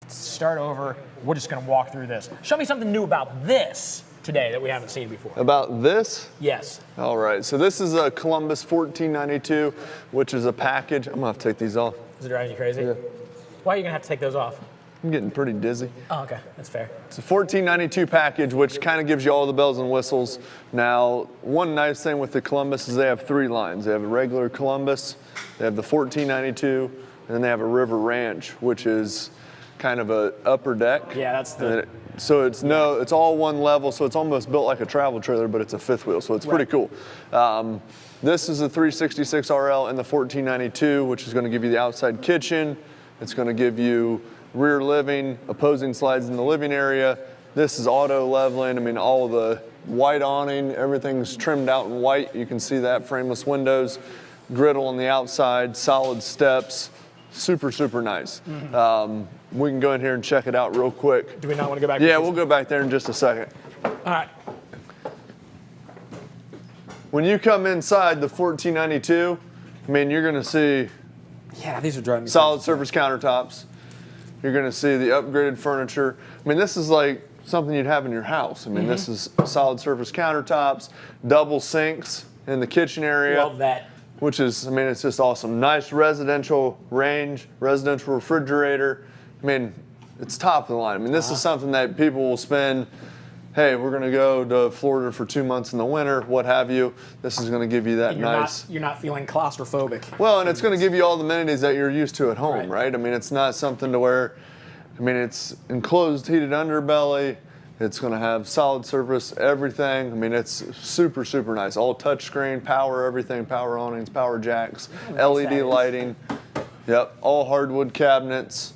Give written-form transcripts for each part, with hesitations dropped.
Start over. We're just going to walk through this. Show me something new about this today that we haven't seen before. About this? Yes. All right, so this is a Columbus 1492, which is a package. I'm gonna have to take these off. Is it driving you crazy? Yeah. Why are you going to have to take those off? I'm getting pretty dizzy. Oh, okay, that's fair. It's a 1492 package, which kind of gives you all the bells and whistles. Now, one nice thing with the Columbus is they have 3 lines. They have a regular Columbus, they have the 1492, and then they have a River Ranch, which is kind of a upper deck. Yeah, that's the... So it's all one level, so it's almost built like a travel trailer, but it's a 5th wheel, so it's pretty cool. This is a 366 RL in the 1492, which is going to give you the outside kitchen. It's going to give you rear living, opposing slides in the living area. This is auto leveling. I mean, all the white awning, everything's trimmed out in white. You can see that, frameless windows, griddle on the outside, solid steps. Super, super nice. We can go in here and check it out real quick. Do we not want to go back? Yeah, we'll go back there in just a second. All right. When you come inside the 1492, I mean, you're going to see these are driving me solid surface countertops. You're going to see the upgraded furniture. I mean, this is like something you'd have in your house. I mean, this is solid surface countertops, double sinks in the kitchen area. Love that. Which is, I mean, it's just awesome. Nice residential range, residential refrigerator. I mean, it's top of the line. I mean, this is something that people will spend, hey, we're gonna go to Florida for 2 months in the winter, what have you. This is gonna give you that nice. You're not feeling claustrophobic. Well, and it's gonna give you all the amenities that you're used to at home, right? I mean, it's not something to where, I mean, it's enclosed heated underbelly. It's going to have solid surface, everything. I mean, it's super, super nice. All touchscreen, power, everything, power awnings, power jacks, LED lighting. Yep, all hardwood cabinets.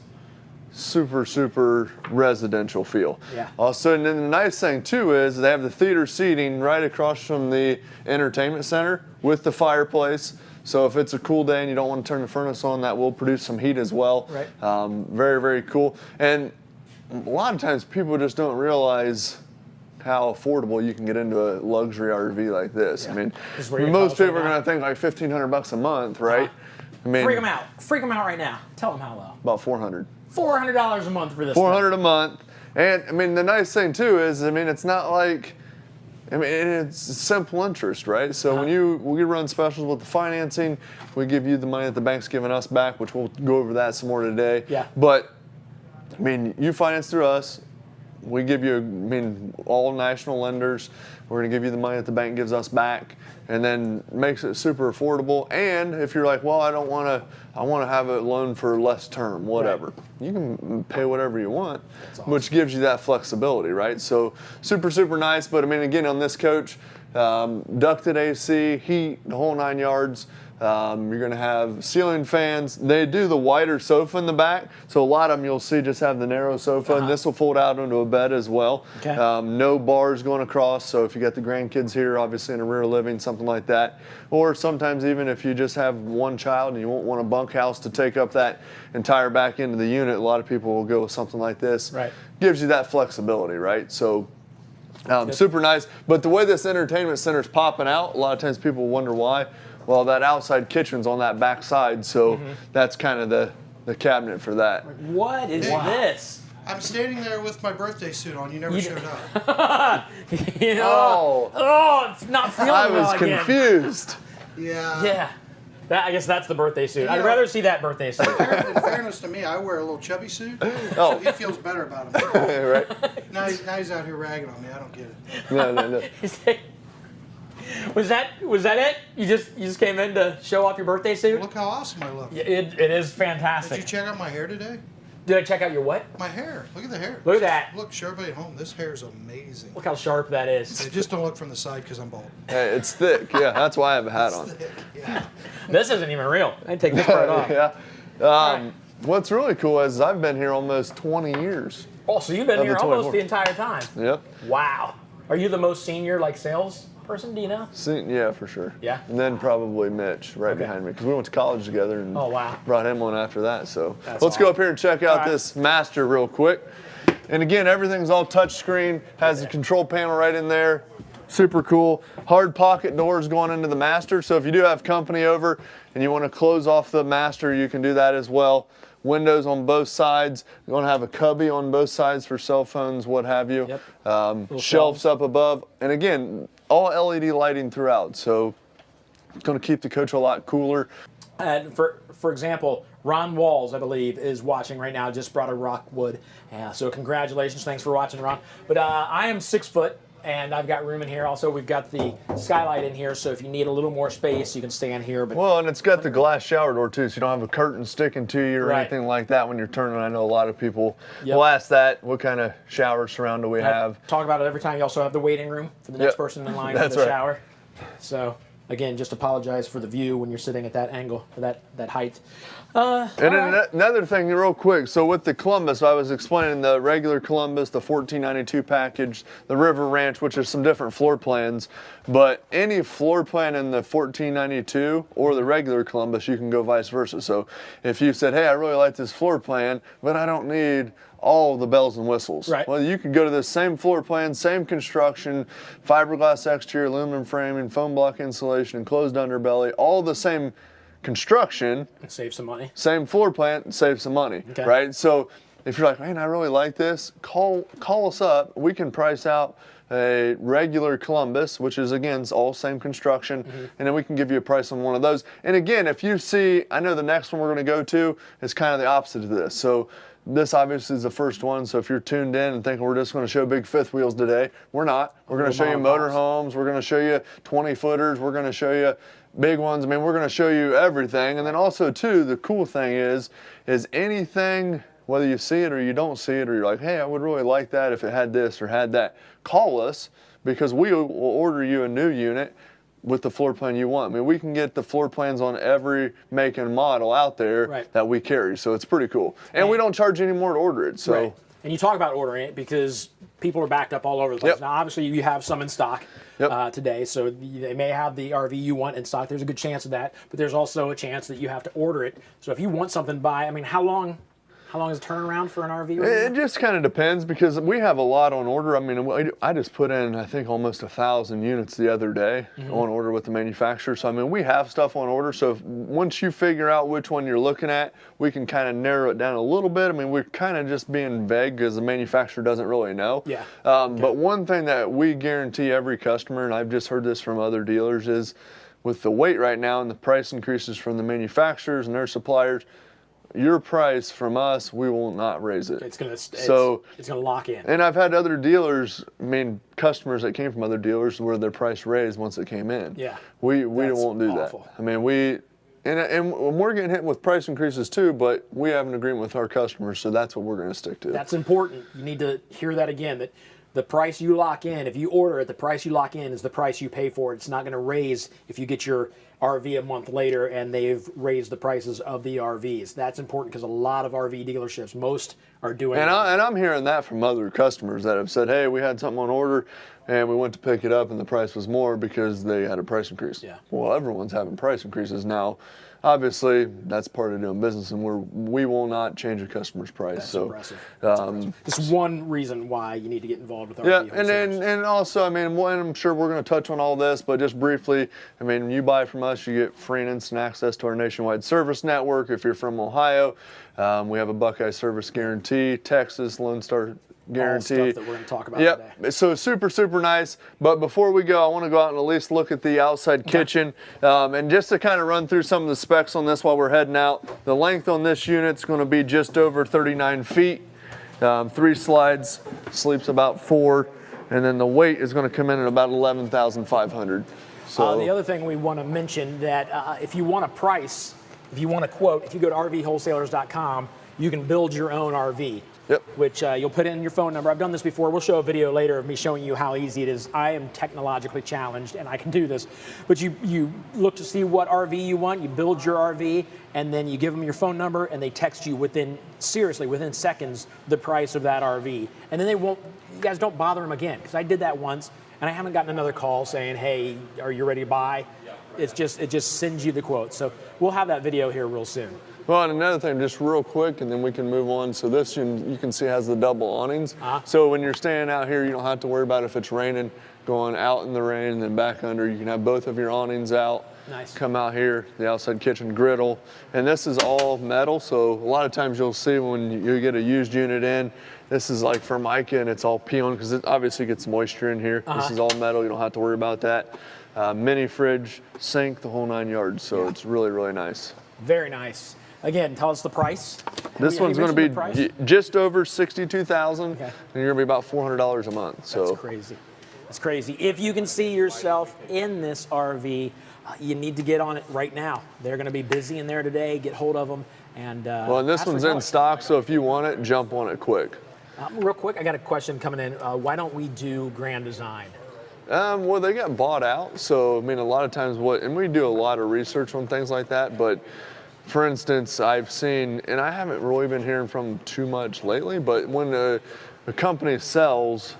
Super, super residential feel. Yeah. Also, and then the nice thing too is they have the theater seating right across from the entertainment center with the fireplace. So if it's a cool day and you don't want to turn the furnace on, that will produce some heat as well. Right. Very, very cool. And a lot of times people just don't realize how affordable you can get into a luxury RV like this. Yeah. I mean, most people are going to think like $1,500 a month, right? I mean, freak them out. Freak them out right now. Tell them how low. About $400. $400 a month for this. $400 a month. And I mean, the nice thing too is, I mean, it's not like, I mean, it's simple interest, right? So when we run specials with the financing, we give you the money that the bank's giving us back, which we'll go over that some more today. Yeah. But I mean, you finance through us. We give you, I mean, all national lenders. We're going to give you the money that the bank gives us back, and then makes it super affordable. And if you're like, well, I want to have a loan for less term, whatever. Right. You can pay whatever you want, awesome. Which gives you that flexibility, right? So super, super nice. But I mean, again, on this coach, ducted AC, heat, the whole 9 yards. You're going to have ceiling fans. They do the wider sofa in the back, so a lot of them you'll see just have the narrow sofa, and this will fold out into a bed as well. Okay. No bars going across, so if you got the grandkids here, obviously in a rear living, something like that. Or sometimes even if you just have one child and you won't want a bunkhouse to take up that entire back end of the unit, a lot of people will go with something like this. Right. Gives you that flexibility, right? So super nice. But the way this entertainment center is popping out, a lot of times people wonder why. Well, that outside kitchen's on that back side, so that's kind of the cabinet for that. What is this? I'm standing there with my birthday suit on. You never showed up. You know, it's not feeling well I was confused. Yeah. Yeah. I guess that's the birthday suit. Yeah. I'd rather see that birthday suit. In fairness to me, I wear a little chubby suit, so he feels better about himself. Right. Now he's out here ragging on me. I don't get it. No. Was that it? You just came in to show off your birthday suit? Look how awesome I look. Yeah, it is fantastic. Did you check out my hair today? Did I check out your what? My hair. Look at the hair. Look at that. Look, show everybody at home. This hair is amazing. Look how sharp that is. They just don't look from the side because I'm bald. Hey, it's thick. Yeah, that's why I have a hat on. Thick. Yeah. This isn't even real. I'd take this part off. Yeah. What's really cool is I've been here almost 20 years. Oh, so you've been here almost the entire time. Yep. Wow. Are you the most senior, like, sales person? Do you know? Yeah, for sure. Yeah. And then probably Mitch behind me, because we went to college together and oh, wow. brought him on after that. So That's let's go awesome. up here and check out this master real quick. And again, everything's all touchscreen, has the control panel right in there. Super cool. Hard pocket doors going into the master. So if you do have company over and you want to close off the master, you can do that as well. Windows on both sides. You're going to have a cubby on both sides for cell phones, what have you. Yep. Shelves up above. And again, all LED lighting throughout. So it's going to keep the coach a lot cooler. And for example, Ron Walls, I believe, is watching right now. Just brought a Rockwood. So congratulations. Thanks for watching, Ron. But I am 6 foot. And I've got room in here. Also, we've got the skylight in here, so if you need a little more space, you can stand here. But well, and it's got the glass shower door too, so you don't have a curtain sticking to you or anything like that when you're turning. I know a lot of people will ask that. What kind of shower surround do we have? Talk about it every time. You also have the waiting room for the next person in line for the shower. So again, just apologize for the view when you're sitting at that angle, or that height. Another thing real quick, so with the Columbus, I was explaining the regular Columbus, the 1492 package, the River Ranch, which is some different floor plans, but any floor plan in the 1492 or the regular Columbus, you can go vice versa. So if you said, hey, I really like this floor plan, but I don't need all the bells and whistles. Right. Well, you could go to the same floor plan, same construction, fiberglass exterior, aluminum framing, foam block insulation, enclosed underbelly, all the same construction. Save some money. Same floor plan, save some money, right? So if you're like, man, I really like this, call us up. We can price out a regular Columbus, which is, again, it's all same construction, and then we can give you a price on one of those. And again, if you see, I know the next one we're going to go to is kind of the opposite of this. So this obviously is the first one, so if you're tuned in and thinking we're just going to show big fifth wheels today, we're not. We're going to show you motorhomes, we're going to show you 20-footers, we're going to show you big ones. I mean, we're going to show you everything. And then also, too, the cool thing is anything, whether you see it or you don't see it, or you're like, hey, I would really like that if it had this or had that, call us, because we will order you a new unit with the floor plan you want. I mean, we can get the floor plans on every make and model out there that we carry, so it's pretty cool. And we don't charge any more to order it. So. And you talk about ordering it because people are backed up all over the place. Now, obviously, you have some in stock today, so they may have the RV you want in stock. There's a good chance of that, but there's also a chance that you have to order it. So if you want something by, I mean, how long is the turnaround for an RV? It just kind of depends, because we have a lot on order. I mean, I just put in, I think, almost 1,000 units the other day on order with the manufacturer. So, I mean, we have stuff on order. So once you figure out which one you're looking at, we can kind of narrow it down a little bit. I mean, we're kind of just being vague because the manufacturer doesn't really know. But one thing that we guarantee every customer, and I've just heard this from other dealers, is with the weight right now and the price increases from the manufacturers and their suppliers, your price from us, we will not raise it. It's gonna lock in. And I've had other dealers, I mean, customers that came from other dealers where their price raised once it came in. We won't do that. I mean, and we're getting hit with price increases too, but we have an agreement with our customers, so that's what we're going to stick to. That's important. You need to hear that again, that the price you lock in, if you order it, the price you lock in is the price you pay for it. It's not going to raise if you get your RV a month later and they've raised the prices of the RVs. That's important because a lot of RV dealerships, most are doing and I'm hearing that from other customers that have said, hey, we had something on order and we went to pick it up and the price was more because they had a price increase. Well, everyone's having price increases now. Obviously, that's part of doing business, and we will not change a customer's price. That's so impressive. That's impressive. It's one reason why you need to get involved with RV Wholesalers. And also, I mean, and I'm sure we're going to touch on all this, but just briefly, I mean, when you buy from us, you get free and instant access to our nationwide service network. If you're from Ohio, we have a Buckeye service guarantee, Texas, Lone Star guarantee. All stuff that we're going to talk about today. So super, super nice. But before we go, I want to go out and at least look at the outside kitchen. And just to kind of run through some of the specs on this while we're heading out, the length on this unit is going to be just over 39 feet. 3 slides, sleeps about 4. And then the weight is going to come in at about 11,500. So the other thing we want to mention that if you want a price, if you want a quote, if you go to RVWholesalers.com, you can build your own RV. Which you'll put in your phone number. I've done this before. We'll show a video later of me showing you how easy it is. I am technologically challenged and I can do this. But you look to see what RV you want, you build your RV, and then you give them your phone number and they text you within seconds the price of that RV. And then you guys don't bother them again, because I did that once and I haven't gotten another call saying, hey, are you ready to buy? It just sends you the quote. So we'll have that video here real soon. Well, and another thing, just real quick, and then we can move on. So this, you can see, has the double awnings. So when you're staying out here, you don't have to worry about if it's raining, going out in the rain and then back under. You can have both of your awnings out. Nice. Come out here, the outside kitchen griddle. And this is all metal, so a lot of times you'll see when you get a used unit in, this is like Formica and it's all peeling because it obviously gets moisture in here. This is all metal, you don't have to worry about that. Mini fridge, sink, the whole 9 yards, so it's really, really nice. Very nice. Again, tell us the price. This one's going to be just over $62,000, and you're going to be about $400 a month. So that's crazy. That's crazy. If you can see yourself in this RV, you need to get on it right now. They're going to be busy in there today. Get hold of them. And well, and this one's in stock, so if you want it, jump on it quick. Real quick, I got a question coming in. Why don't we do Grand Design? Well, they got bought out, so I mean, a lot of times and we do a lot of research on things like that, but for instance, I've seen, and I haven't really been hearing from them too much lately, but when a company sells,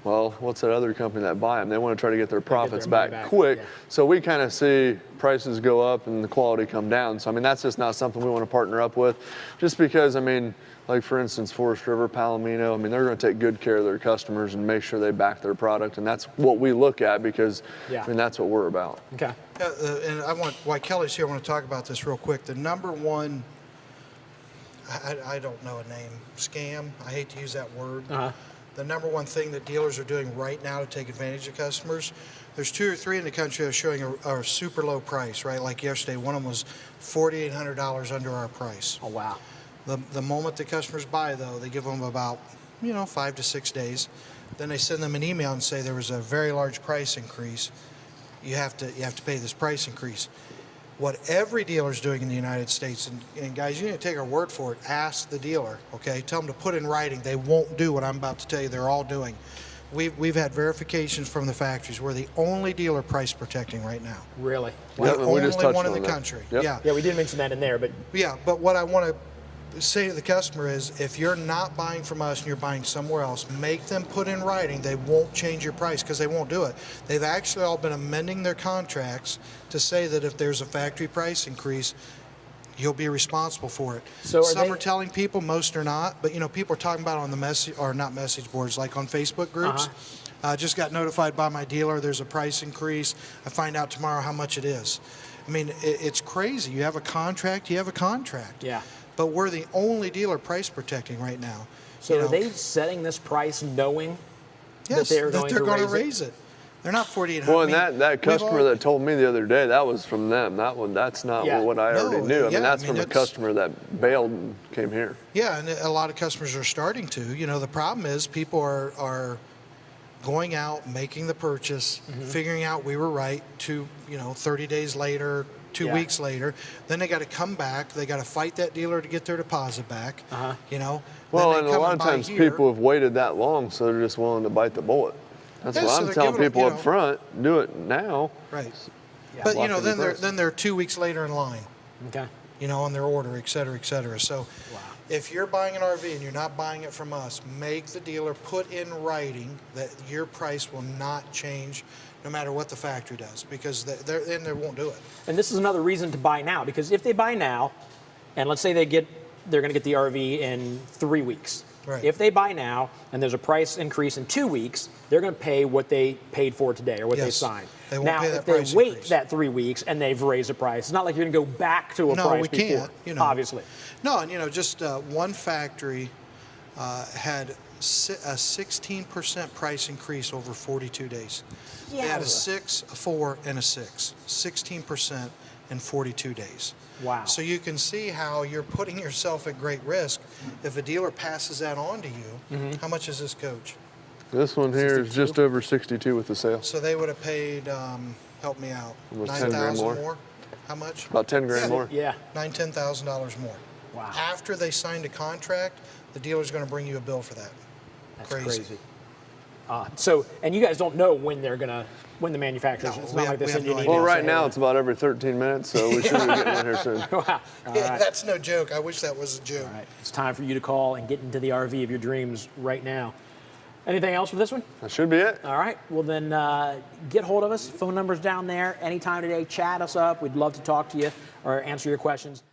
well, what's that other company that buy them? They want to try to get their profits back quick. Yeah. So we kind of see prices go up and the quality come down. So, I mean, that's just not something we want to partner up with. Just because, I mean, like for instance, Forest River, Palomino, I mean, they're going to take good care of their customers and make sure they back their product. And that's what we look at because, I mean, that's what we're about. Okay. And while Kelly's here, I want to talk about this real quick. The number one, I don't know a name, scam, I hate to use that word. The number one thing that dealers are doing right now to take advantage of customers, there's 2 or 3 in the country that are showing a super low price, right? Like yesterday, one of them was $4,800 under our price. Oh, wow. The moment the customers buy, though, they give them about, 5 to 6 days. Then they send them an email and say there was a very large price increase. You have to pay this price increase. What every dealer is doing in the United States, and guys, you need to take our word for it, ask the dealer, okay? Tell them to put in writing. They won't do what I'm about to tell you they're all doing. We've had verifications from the factories. We're the only dealer price protecting right now. Really? We're the only one in the country. Yeah, we did mention that in there, but... Yeah, but what I want to say to the customer is, if you're not buying from us and you're buying somewhere else, make them put in writing. They won't change your price because they won't do it. They've actually all been amending their contracts to say that if there's a factory price increase, you'll be responsible for it. So some are telling people, most are not. But people are talking about it on the message, or not message boards, like on Facebook groups. I just got notified by my dealer there's a price increase. I find out tomorrow how much it is. I mean, it's crazy. You have a contract, you have a contract. Yeah. But we're the only dealer price protecting right now. So are they setting this price knowing that they're going to raise it? They're not $4,800. Well, and that customer that told me the other day, that was from them. That's not what I already knew. I mean, that's from a customer that bailed and came here. Yeah, and a lot of customers are starting to. The problem is people are going out, making the purchase, figuring out we were right 30 days later, 2 weeks later, then they got to come back. They got to fight that dealer to get their deposit back. Well, and a lot of times people have waited that long, so they're just willing to bite the bullet. That's what I'm telling people up front. Do it now. Right. Yeah, but then they're 2 weeks later in line. Okay. On their order, et cetera, et cetera. So, if you're buying an RV and you're not buying it from us, make the dealer put in writing that your price will not change no matter what the factory does, because they won't do it. And this is another reason to buy now, because if they buy now, and let's say they're going to get the RV in 3 weeks. Right. If they buy now and there's a price increase in 2 weeks, they're going to pay what they paid for today or what they signed. They won't now, pay if that they price wait increase. that 3 weeks and they've raised the price, it's not like you're going to go back to a price before. Can't, obviously. No, and just one factory had a 16% price increase over 42 days. Yeah. They had a 6, a 4, and a 6. 16% in 42 days. Wow. So you can see how you're putting yourself at great risk. If a dealer passes that on to you, how much is this coach? This one here 62? Is just over 62 with the sale. So they would have paid, help me out, $9,000 more? How much? About 10 grand more. Yeah. $10,000 more. Wow. After they signed a contract, the dealer's going to bring you a bill for that. That's crazy. And you guys don't know when when the manufacturers. No, it's not like they send you an no email. Well, right now it's about every 13 minutes, so we should be getting in here soon. Wow. Yeah, that's no joke. I wish that was a joke. All right. It's time for you to call and get into the RV of your dreams right now. Anything else for this one? That should be it. All right. Well, then get hold of us. Phone number's down there. Anytime today, chat us up. We'd love to talk to you or answer your questions.